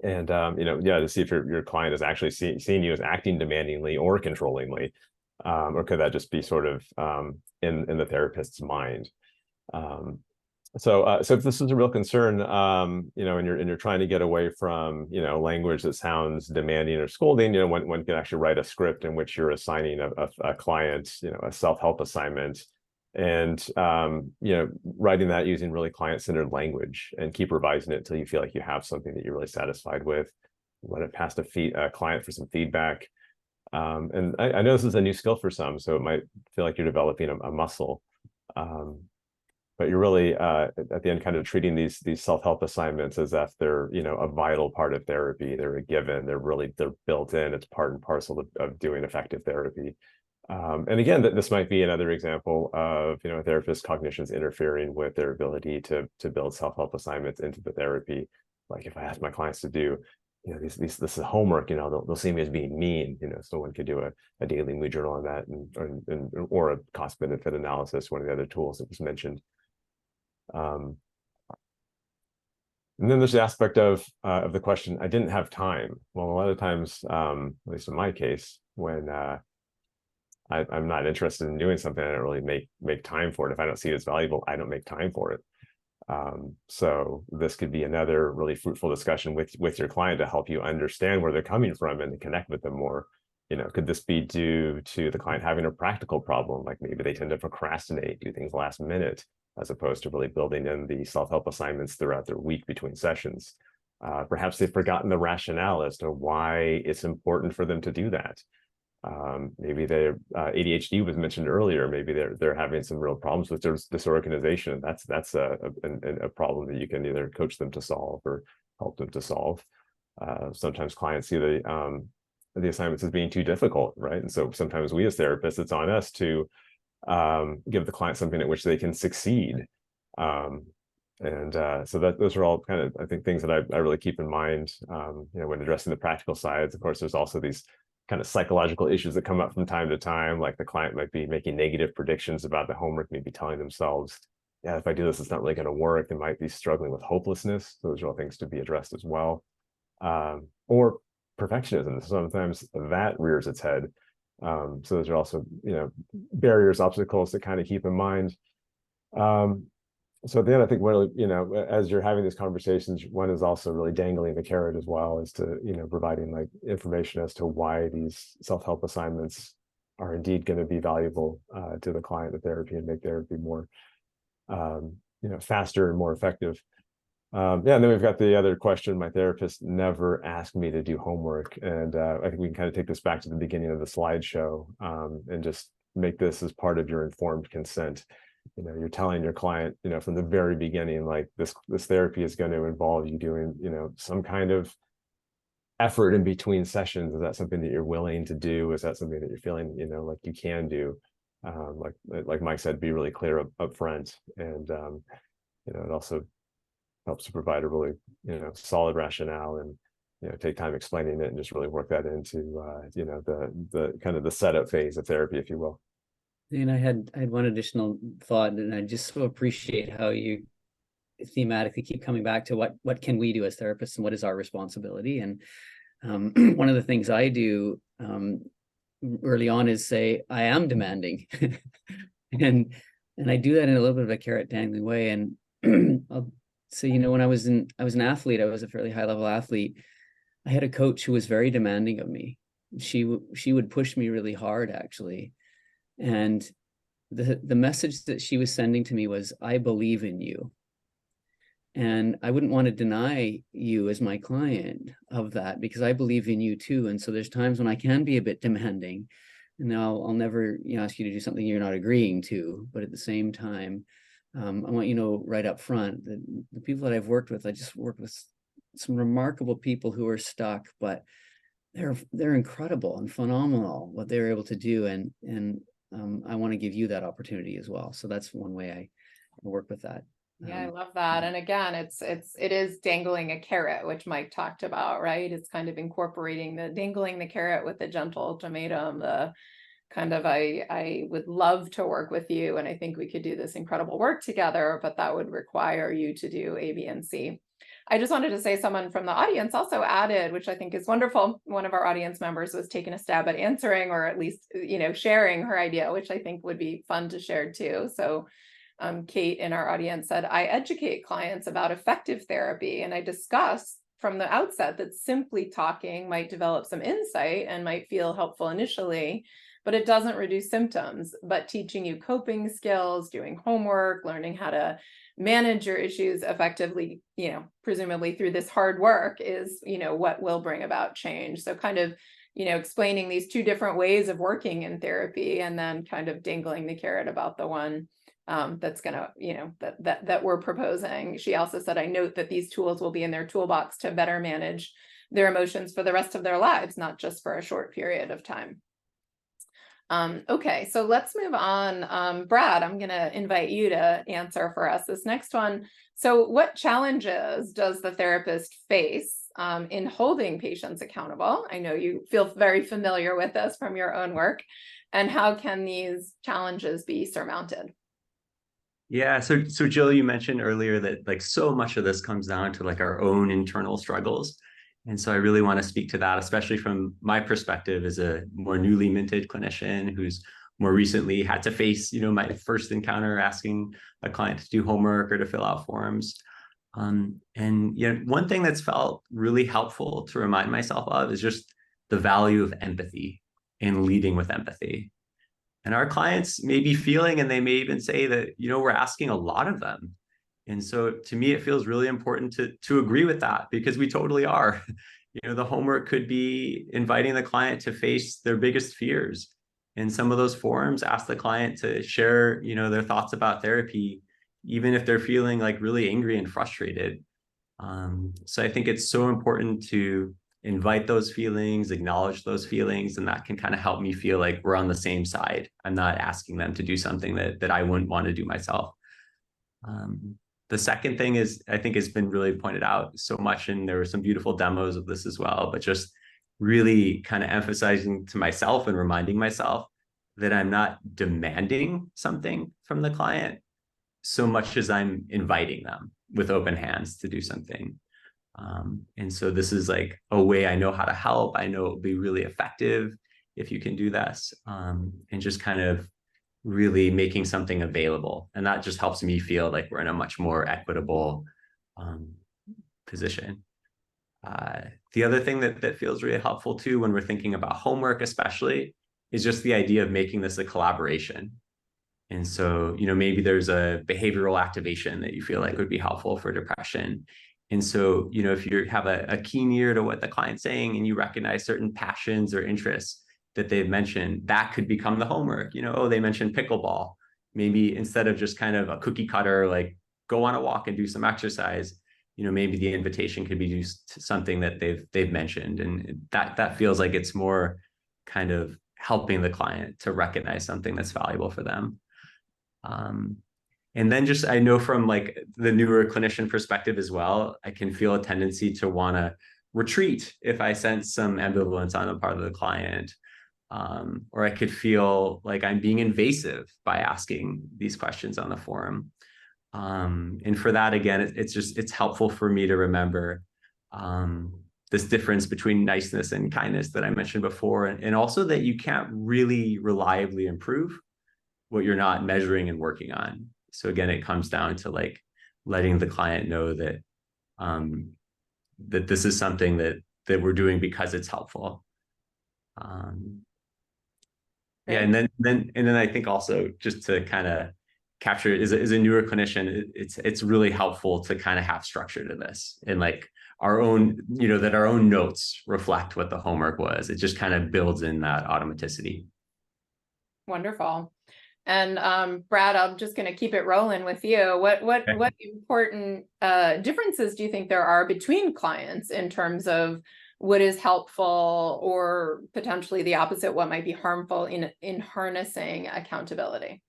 To see if your client is actually seeing you as acting demandingly or controllingly. Or could that just be sort of in the therapist's mind? So if this is a real concern, and you're trying to get away from, language that sounds demanding or scolding, one can actually write a script in which you're assigning a client, a self-help assignment, and writing that using really client-centered language, and keep revising it until you feel like you have something that you're really satisfied with. Let it pass to a client for some feedback. And I know this is a new skill for some, so it might feel like you're developing a muscle. but you're really at the end kind of treating these self-help assignments as if they're, you know, a vital part of therapy. They're a given. They're built in. It's part and parcel of doing effective therapy. And again, this might be another example of, you know, a therapist's cognitions interfering with their ability to build self-help assignments into the therapy. Like if I ask my clients to do, you know, this is homework, you know, they'll see me as being mean. You know, someone could do a daily mood journal on that, or a cost benefit analysis, one of the other tools that was mentioned. And then there's the aspect of the question, I didn't have time. Well, a lot of times, at least in my case, when I'm not interested in doing something, I don't really make time for it. If I don't see it as valuable, I don't make time for it. So this could be another really fruitful discussion with your client to help you understand where they're coming from and to connect with them more. You know, could this be due to the client having a practical problem? Like maybe they tend to procrastinate, do things last minute, as opposed to really building in the self-help assignments throughout their week between sessions. Perhaps they've forgotten the rationale as to why it's important for them to do that. Maybe their ADHD was mentioned earlier. Maybe they're having some real problems with disorganization. That's a problem that you can either coach them to solve or help them to solve. Sometimes clients see the assignments as being too difficult, right? And so sometimes we as therapists, it's on us to give the client something at which they can succeed. So those are all kind of, I think, things that I really keep in mind, you know, when addressing the practical sides. Of course, there's also these kind of psychological issues that come up from time to time, like the client might be making negative predictions about the homework, maybe telling themselves, yeah, if I do this, it's not really going to work. They might be struggling with hopelessness. Those are all things to be addressed as well. Or perfectionism. Sometimes that rears its head. So those are also, you know, barriers, obstacles to kind of keep in mind. So at the end, I think, well, you know, as you're having these conversations, one is also really dangling the carrot as well, as to, you know, providing like information as to why these self-help assignments are indeed going to be valuable to the client of therapy and make therapy more, you know, faster and more effective. Yeah, and then we've got the other question. My therapist never asked me to do homework, and I think we can kind of take this back to the beginning of the slideshow and just make this as part of your informed consent. You know, you're telling your client, you know, from the very beginning, like this therapy is going to involve you doing, you know, some kind of effort in between sessions. Is that something that you're willing to do? Is that something that you're feeling, you know, like you can do? Like Mike said, be really clear up front, and you know, it also helps to provide a really, you know, solid rationale, and, you know, take time explaining it and just really work that into you know, the kind of the setup phase of therapy, if you will. And I had one additional thought, and I just so appreciate how you thematically keep coming back to what can we do as therapists and what is our responsibility. And one of the things I do early on is say, I am demanding. and I do that in a little bit of a carrot dangling way. And I'll say, you know, when I was an athlete, I was a fairly high level athlete. I had a coach who was very demanding of me. She would push me really hard, actually. And the message that she was sending to me was, I believe in you. And I wouldn't want to deny you as my client of that, because I believe in you too. And so there's times when I can be a bit demanding, and I'll never, you know, ask you to do something you're not agreeing to. But at the same time, I want you to know right up front that the people that I've worked with, I just worked with some remarkable people who are stuck, but they're incredible and phenomenal what they're able to do. And I want to give you that opportunity as well. So that's one way I work with that. Yeah, I love that. And again, it is dangling a carrot, which Mike talked about, right? It's kind of incorporating the dangling the carrot with the gentle ultimatum, the kind of, I would love to work with you, and I think we could do this incredible work together, but that would require you to do A, B, and C. I just wanted to say, someone from the audience also added, which I think is wonderful. One of our audience members was taking a stab at answering, or at least, you know, sharing her idea, which I think would be fun to share too. So Kate in our audience said, I educate clients about effective therapy, and I discuss from the outset that simply talking might develop some insight and might feel helpful initially, but it doesn't reduce symptoms. But teaching you coping skills, doing homework, learning how to manage your issues effectively, you know, presumably through this hard work, is, you know, what will bring about change. So kind of, you know, explaining these two different ways of working in therapy, and then kind of dangling the carrot about the one that's gonna, that we're proposing. She also said, I note that these tools will be in their toolbox to better manage their emotions for the rest of their lives, not just for a short period of time. Okay, so let's move on. Brad, I'm going to invite you to answer for us this next one. So what challenges does the therapist face in holding patients accountable? I know you feel very familiar with this from your own work. And how can these challenges be surmounted? Yeah, so Jill, you mentioned earlier that like so much of this comes down to like our own internal struggles. And so I really want to speak to that, especially from my perspective as a more newly minted clinician who's more recently had to face, my first encounter asking a client to do homework or to fill out forms. And one thing that's felt really helpful to remind myself of is just the value of empathy and leading with empathy. And our clients may be feeling, and they may even say that, we're asking a lot of them. And so to me, it feels really important to agree with that, because we totally are. The homework could be inviting the client to face their biggest fears. And some of those forums ask the client to share, their thoughts about therapy, even if they're feeling like really angry and frustrated. So I think it's so important to invite those feelings, acknowledge those feelings, and that can kind of help me feel like we're on the same side. I'm not asking them to do something that I wouldn't want to do myself. The second thing is, I think it's been really pointed out so much, and there were some beautiful demos of this as well, but just really kind of emphasizing to myself and reminding myself that I'm not demanding something from the client so much as I'm inviting them with open hands to do something. And so this is like a way I know how to help. I know it'll be really effective if you can do this, and just kind of really making something available. And that just helps me feel like we're in a much more equitable position. The other thing that feels really helpful too, when we're thinking about homework especially, is just the idea of making this a collaboration. And so, maybe there's a behavioral activation that you feel like would be helpful for depression. And so, if you have a keen ear to what the client's saying and you recognize certain passions or interests that they've mentioned, that could become the homework. Oh, they mentioned pickleball. Maybe instead of just kind of a cookie cutter, like go on a walk and do some exercise, maybe the invitation could be used to something that they've mentioned. And that feels like it's more kind of helping the client to recognize something that's valuable for them. And then just, I know from like the newer clinician perspective as well, I can feel a tendency to want to retreat if I sense some ambivalence on the part of the client. Or I could feel like I'm being invasive by asking these questions on the forum. And for that, again, it's helpful for me to remember this difference between niceness and kindness that I mentioned before, and also that you can't really reliably improve what you're not measuring and working on. So again, it comes down to like letting the client know that that this is something that we're doing because it's helpful. Yeah, and then I think also just to kind of capture as a newer clinician, it's really helpful to kind of have structure to this, and like our own, that our own notes reflect what the homework was. It just kind of builds in that automaticity. Wonderful. And Brad, I'm just going to keep it rolling with you. What important differences do you think there are between clients in terms of what is helpful, or potentially the opposite, what might be harmful in harnessing accountability?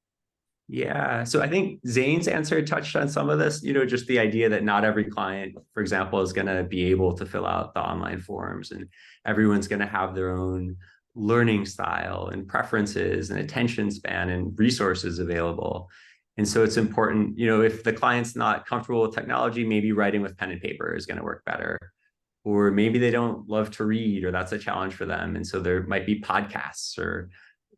Yeah, so I think Zane's answer touched on some of this, just the idea that not every client, for example, is going to be able to fill out the online forms, and everyone's going to have their own learning style and preferences and attention span and resources available. And so it's important, if the client's not comfortable with technology, maybe writing with pen and paper is going to work better. Or maybe they don't love to read, or that's a challenge for them. And so there might be podcasts or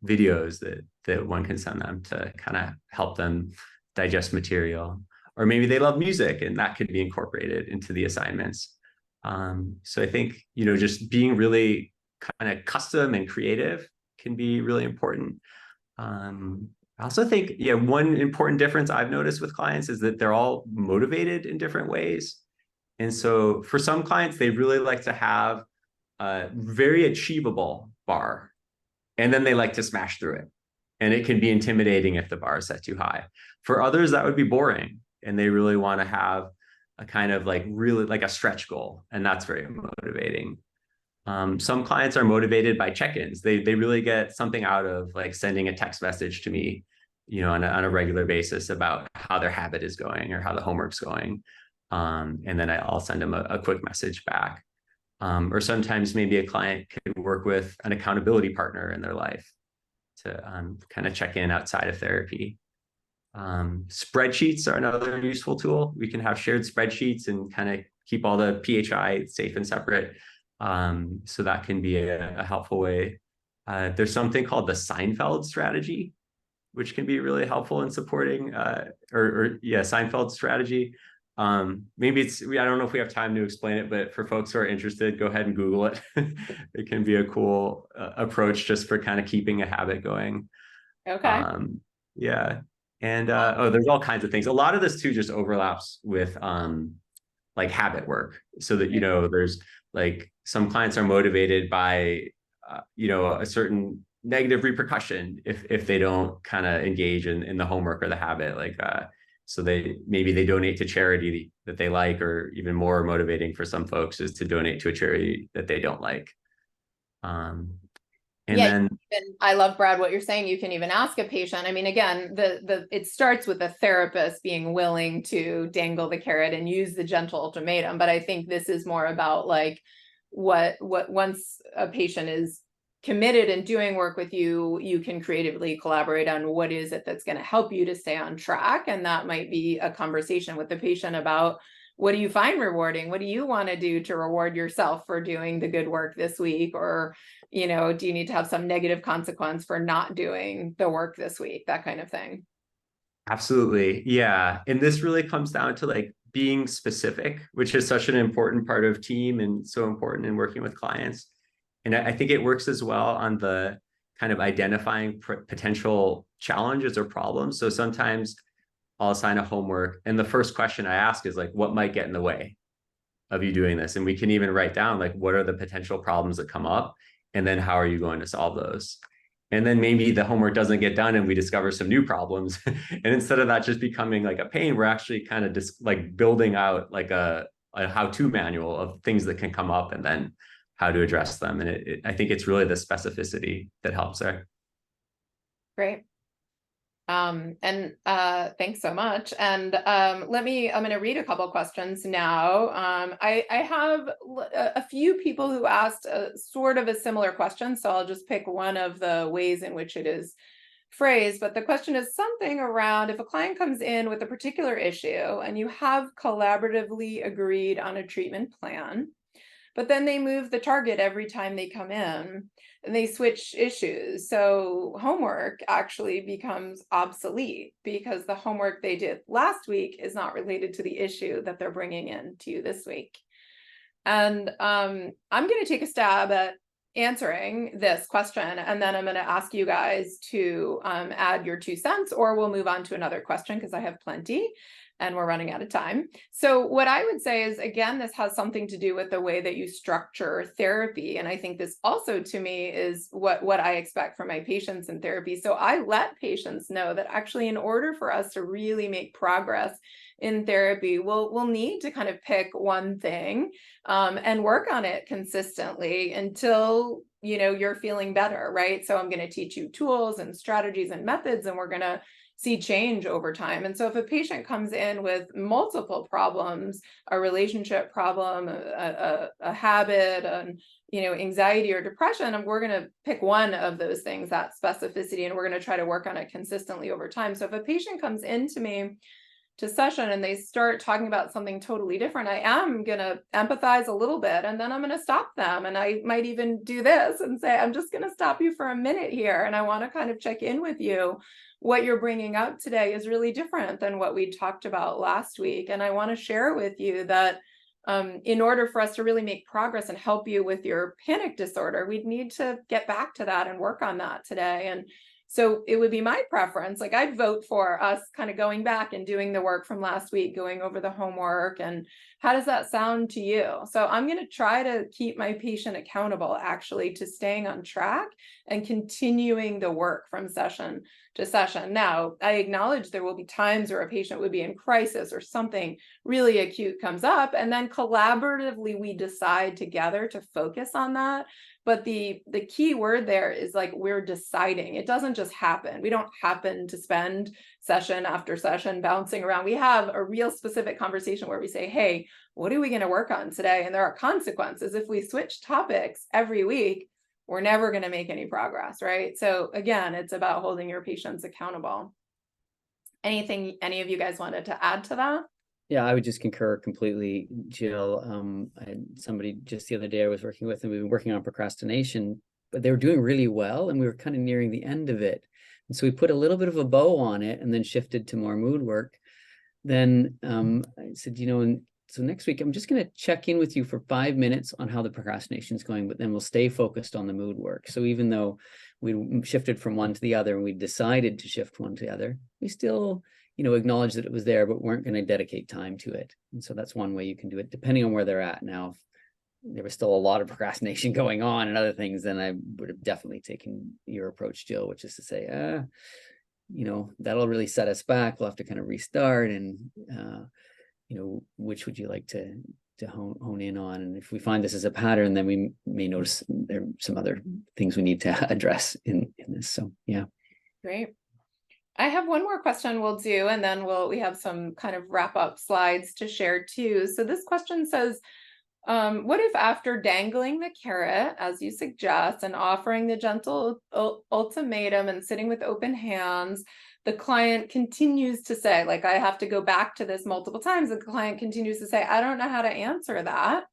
videos that one can send them to kind of help them digest material. Or maybe they love music, and that could be incorporated into the assignments. So I think, just being really kind of custom and creative can be really important. I also think, one important difference I've noticed with clients is that they're all motivated in different ways. And so for some clients, they really like to have a very achievable bar, and then they like to smash through it. And it can be intimidating if the bar is set too high. For others, that would be boring, and they really want to have a kind of like really like a stretch goal, and that's very motivating. Some clients are motivated by check-ins. They really get something out of like sending a text message to me, on a regular basis about how their habit is going or how the homework's going. And then I'll send them a quick message back. Or sometimes maybe a client could work with an accountability partner in their life to kind of check in outside of therapy. Spreadsheets are another useful tool. We can have shared spreadsheets and kind of keep all the PHI safe and separate. So that can be a helpful way. There's something called the Seinfeld strategy, which can be really helpful in supporting, Seinfeld strategy. Maybe I don't know if we have time to explain it, but for folks who are interested, go ahead and Google it. It can be a cool approach just for kind of keeping a habit going. Okay. Yeah. And there's all kinds of things. A lot of this too just overlaps with like habit work, so that there's like some clients are motivated by a certain negative repercussion if they don't kind of engage in the homework or the habit, like so maybe they donate to charity that they like, or even more motivating for some folks is to donate to a charity that they don't like. And I love, Brad, what you're saying. You can even ask a patient. I mean, again, it starts with the therapist being willing to dangle the carrot and use the gentle ultimatum. But I think this is more about like what once a patient is committed and doing work with you, you can creatively collaborate on what is it that's going to help you to stay on track. And that might be a conversation with the patient about, what do you find rewarding? What do you want to do to reward yourself for doing the good work this week? Or, do you need to have some negative consequence for not doing the work this week? That kind of thing. Absolutely. Yeah. And this really comes down to like being specific, which is such an important part of team and so important in working with clients. And I think it works as well on the kind of identifying potential challenges or problems. So sometimes I'll assign a homework, and the first question I ask is like, what might get in the way of you doing this? And we can even write down like, what are the potential problems that come up? And then how are you going to solve those? And then maybe the homework doesn't get done and we discover some new problems. And instead of that just becoming like a pain, we're actually kind of just like building out like a how-to manual of things that can come up and then how to address them. And I think it's really the specificity that helps there. Great. Thanks so much. And I'm going to read a couple questions now. I have a few people who asked sort of a similar question, so I'll just pick one of the ways in which it is phrased. But the question is something around, if a client comes in with a particular issue and you have collaboratively agreed on a treatment plan, but then they move the target every time they come in, and they switch issues. So homework actually becomes obsolete because the homework they did last week is not related to the issue that they're bringing in to you this week. And I'm going to take a stab at answering this question, and then I'm going to ask you guys to add your 2 cents, or we'll move on to another question because I have plenty and we're running out of time. So what I would say is, again, this has something to do with the way that you structure therapy. And I think this also, to me, is what I expect from my patients in therapy. So I let patients know that actually, in order for us to really make progress in therapy, we'll need to kind of pick one thing and work on it consistently until you're feeling better, right? So I'm going to teach you tools and strategies and methods, and we're going to see change over time. And so if a patient comes in with multiple problems, a relationship problem, a habit, anxiety or depression, and we're going to pick one of those things, that specificity, and we're going to try to work on it consistently over time. So if a patient comes into me to session and they start talking about something totally different, I am going to empathize a little bit, and then I'm going to stop them. And I might even do this and say, I'm just going to stop you for a minute here. And I want to kind of check in with you. What you're bringing up today is really different than what we talked about last week. And I want to share with you that in order for us to really make progress and help you with your panic disorder, we'd need to get back to that and work on that today. And So it would be my preference, like I'd vote for us kind of going back and doing the work from last week, going over the homework. And how does that sound to you? So I'm going to try to keep my patient accountable actually to staying on track and continuing the work from session to session. Now, I acknowledge there will be times where a patient would be in crisis or something really acute comes up, and then collaboratively we decide together to focus on that. But the key word there is like we're deciding. It doesn't just happen. We don't happen to spend session after session bouncing around. We have a real specific conversation where we say, hey, what are we going to work on today? And there are consequences. If we switch topics every week, we're never going to make any progress, right? So again, it's about holding your patients accountable. Anything any of you guys wanted to add to that? Yeah, I would just concur completely, Jill. I had somebody just the other day I was working with, and we've been working on procrastination, but they were doing really well, and we were kind of nearing the end of it. And so we put a little bit of a bow on it and then shifted to more mood work. Then I said, and so next week, I'm just going to check in with you for 5 minutes on how the procrastination is going, but then we'll stay focused on the mood work. So even though we shifted from one to the other and we decided to shift one to the other, we still acknowledge that it was there, but weren't going to dedicate time to it. And so that's one way you can do it, depending on where they're at. Now, if there was still a lot of procrastination going on and other things, then I would have definitely taken your approach, Jill, which is to say, that'll really set us back. We'll have to kind of restart, and which would you like to hone in on? And if we find this as a pattern, then we may notice there are some other things we need to address in this. So yeah. Great. I have one more question we'll do, and then we have some kind of wrap up slides to share too. So this question says, what if after dangling the carrot, as you suggest, and offering the gentle ultimatum and sitting with open hands, the client continues to say, like, I have to go back to this multiple times. The client continues to say, I don't know how to answer that.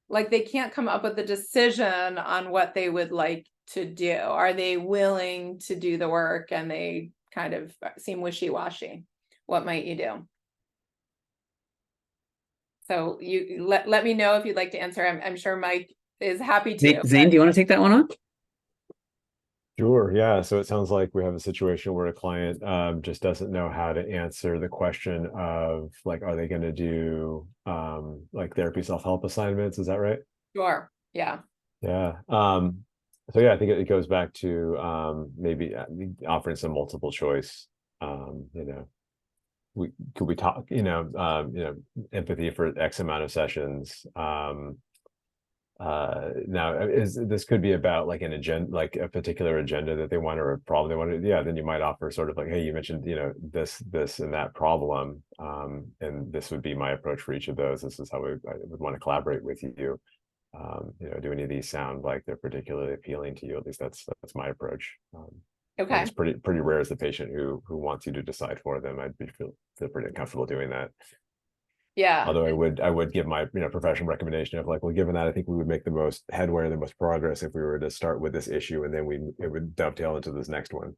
Like they can't come up with a decision on what they would like to do. Are they willing to do the work? And they kind of seem wishy-washy. What might you do? So you let me know if you'd like to answer. I'm sure Mike is happy to. Zane, do you want to take that one on? Sure. Yeah. So it sounds like we have a situation where a client just doesn't know how to answer the question of like, are they going to do like therapy self-help assignments? Is that right? Sure. Yeah. Yeah. So yeah, I think it goes back to maybe offering some multiple choice. Could we talk? Empathy for X amount of sessions. Now, this could be about like an agenda, like a particular agenda that they want or a problem they want to. Yeah, then you might offer sort of like, hey, you mentioned this, and that problem, and this would be my approach for each of those. This is how I would want to collaborate with you. Do any of these sound like they're particularly appealing to you? At least that's my approach. Okay. It's pretty rare as the patient who wants you to decide for them. I'd feel pretty uncomfortable doing that. Yeah. Although I would give my professional recommendation of like, well, given that, I think we would make the most headway, the most progress if we were to start with this issue, and then it would dovetail into this next one.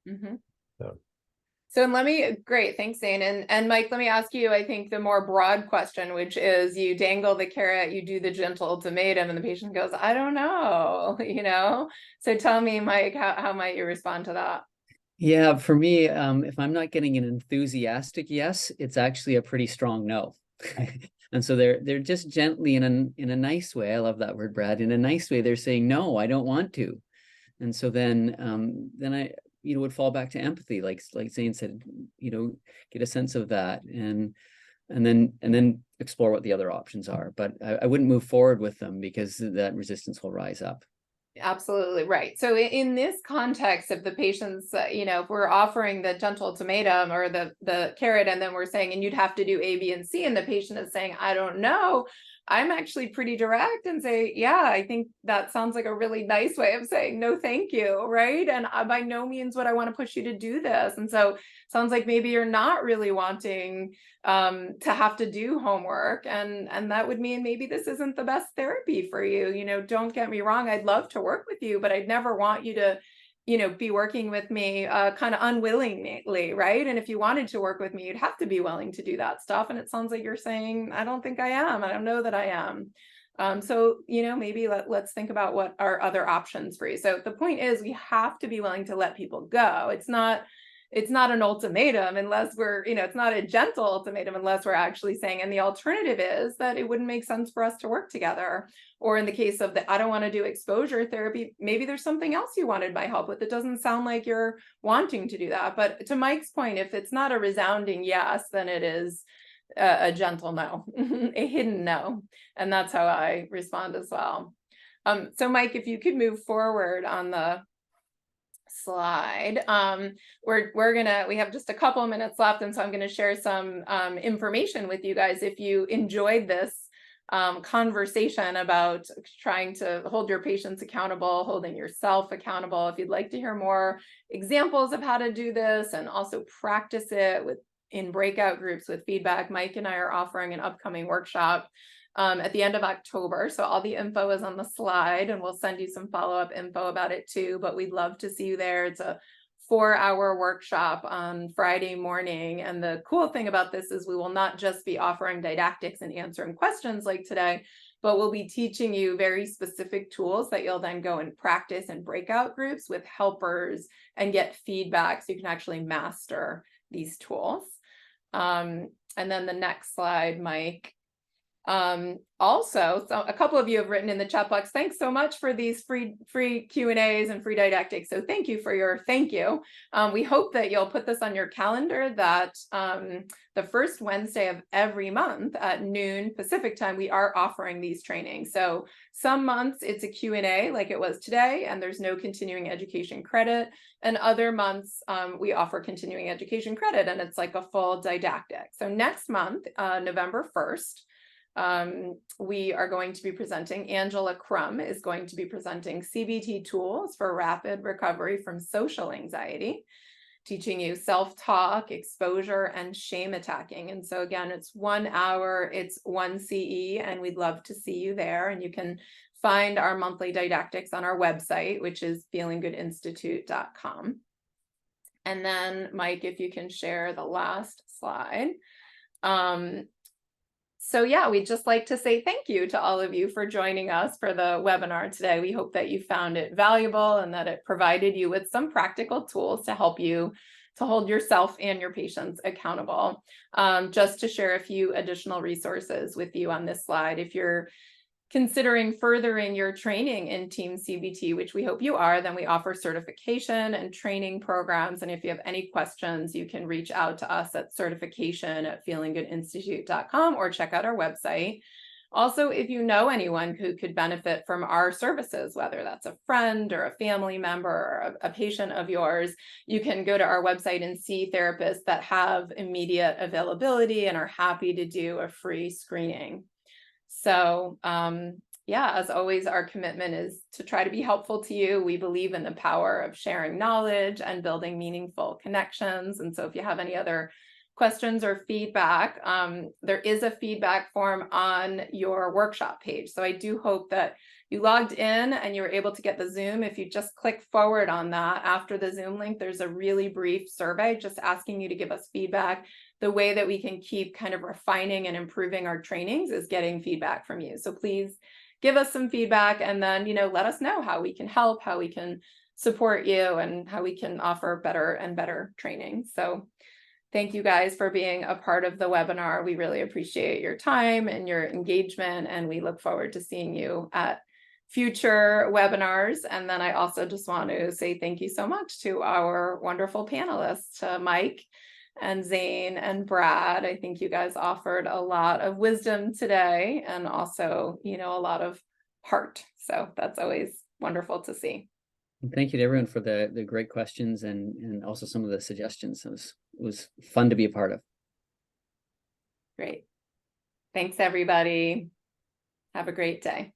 Mm-hmm. So great, thanks, Zane. And Mike, let me ask you, I think the more broad question, which is you dangle the carrot, you do the gentle ultimatum, and the patient goes, I don't know, So tell me, Mike, how might you respond to that? Yeah, for me, if I'm not getting an enthusiastic yes, it's actually a pretty strong no. And so they're just gently in a nice way. I love that word, Brad. In a nice way, they're saying, no, I don't want to. And so then I would fall back to empathy, like Zane said, get a sense of that and then explore what the other options are. But I wouldn't move forward with them because that resistance will rise up. Absolutely right. So in this context of the patients, if we're offering the gentle ultimatum or the carrot, and then we're saying, and you'd have to do A, B, and C, and the patient is saying, I don't know, I'm actually pretty direct and say, yeah, I think that sounds like a really nice way of saying no, thank you, right? And by no means would I want to push you to do this. And so sounds like maybe you're not really wanting to have to do homework, and that would mean maybe this isn't the best therapy for you. Don't get me wrong, I'd love to work with you, but I'd never want you to be working with me kind of unwillingly, right? And if you wanted to work with me, you'd have to be willing to do that stuff. And it sounds like you're saying, I don't think I am. I don't know that I am. So, maybe let's think about what are other options for you. So the point is we have to be willing to let people go. It's not an ultimatum unless it's not a gentle ultimatum unless we're actually saying, and the alternative is that it wouldn't make sense for us to work together. Or in the case of I don't want to do exposure therapy, maybe there's something else you wanted my help with. It doesn't sound like you're wanting to do that. But to Mike's point, if it's not a resounding yes, then it is a gentle no, a hidden no. And that's how I respond as well. So Mike, if you could move forward on the slide. We have just a couple of minutes left, and so I'm going to share some information with you guys. If you enjoyed this conversation about trying to hold your patients accountable, holding yourself accountable, if you'd like to hear more examples of how to do this and also practice it in breakout groups with feedback, Mike and I are offering an upcoming workshop at the end of October. So all the info is on the slide, and we'll send you some follow-up info about it too, but we'd love to see you there. It's a 4-hour workshop on Friday morning. And the cool thing about this is we will not just be offering didactics and answering questions like today, but we'll be teaching you very specific tools that you'll then go and practice in breakout groups with helpers and get feedback so you can actually master these tools. And then the next slide, Mike. Also, so a couple of you have written in the chat box, thanks so much for these free Q&As and free didactics. So thank you for your thank you. We hope that you'll put this on your calendar that the first Wednesday of every month at noon Pacific time, we are offering these trainings. So some months it's a Q&A like it was today, and there's no continuing education credit. And other months we offer continuing education credit, and it's like a full didactic. So next month, November 1st, we are going to be presenting, Angela Crum is going to be presenting CBT tools for rapid recovery from social anxiety, teaching you self-talk, exposure, and shame attacking. And so again, it's 1 hour, it's 1 CE, and we'd love to see you there. And you can find our monthly didactics on our website, which is feelinggoodinstitute.com. And then Mike, if you can share the last slide. So yeah, we'd just like to say thank you to all of you for joining us for the webinar today. We hope that you found it valuable and that it provided you with some practical tools to help you to hold yourself and your patients accountable. Just to share a few additional resources with you on this slide. If you're considering furthering your training in Team CBT, which we hope you are, then we offer certification and training programs. And if you have any questions, you can reach out to us at certification@feelinggoodinstitute.com or check out our website. Also, if you know anyone who could benefit from our services, whether that's a friend or a family member or a patient of yours, you can go to our website and see therapists that have immediate availability and are happy to do a free screening. So yeah, as always, our commitment is to try to be helpful to you. We believe in the power of sharing knowledge and building meaningful connections. And so if you have any other questions or feedback, there is a feedback form on your workshop page. So I do hope that you logged in and you were able to get the Zoom. If you just click forward on that after the Zoom link, there's a really brief survey just asking you to give us feedback. The way that we can keep kind of refining and improving our trainings is getting feedback from you. So please give us some feedback, and then, let us know how we can help, how we can support you, and how we can offer better and better training. So thank you guys for being a part of the webinar. We really appreciate your time and your engagement, and we look forward to seeing you at future webinars. And then I also just want to say thank you so much to our wonderful panelists, to Mike and Zane and Brad. I think you guys offered a lot of wisdom today, and also, a lot of heart. So that's always wonderful to see. Thank you to everyone for the great questions and also some of the suggestions. It was fun to be a part of. Great. Thanks, everybody. Have a great day.